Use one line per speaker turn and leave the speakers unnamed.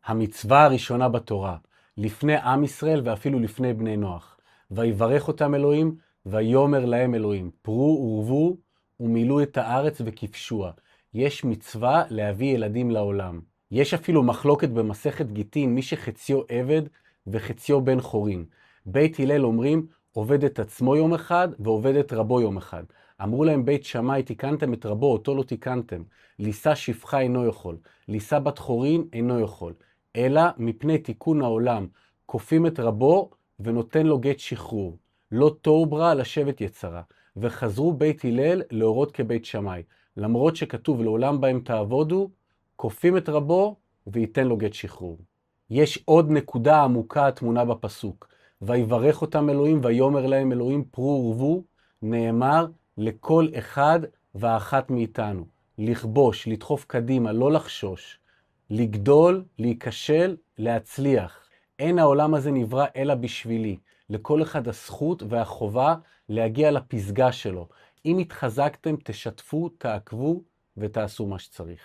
המצווה הראשונה בתורה, לפני עם ישראל ואפילו לפני בני נוח. ויברך אותם אלוהים, ויאמר להם אלוהים, פרו ורבו ומילאו את הארץ וכבשוה. יש מצווה להביא ילדים לעולם. יש אפילו מחלוקת במסכת גיטין, מי שחציו עבד וחציו בן חורין. בית הלל אומרים, עובד את עצמו יום אחד ועובד את רבו יום אחד. אמרו להם בית שמאי, תיקנתם את רבו, אותו לא תיקנתם. לישא שפחה אינו יכול, לישא בת חורין אינו יכול. אלא מפני תיקון העולם, כופים את רבו ונותן לו גט שחרור. לא תוהו ברא לשבת יצרה. וחזרו בית הלל להורות כבית שמאי. למרות שכתוב לעולם בהם תעבודו, כופים את רבו וייתן לו גט שחרור. יש עוד נקודה עמוקה התמונה בפסוק. ויברך אותם אלוהים ויאמר להם אלוהים פרו ורבו, נאמר לכל אחד ואחת מאיתנו. לכבוש, לדחוף קדימה, לא לחשוש. לגדול, להיכשל, להצליח. אין העולם הזה נברא אלא בשבילי. לכל אחד הזכות והחובה להגיע לפסגה שלו. אם התחזקתם, תשתפו, תעקבו ותעשו מה שצריך.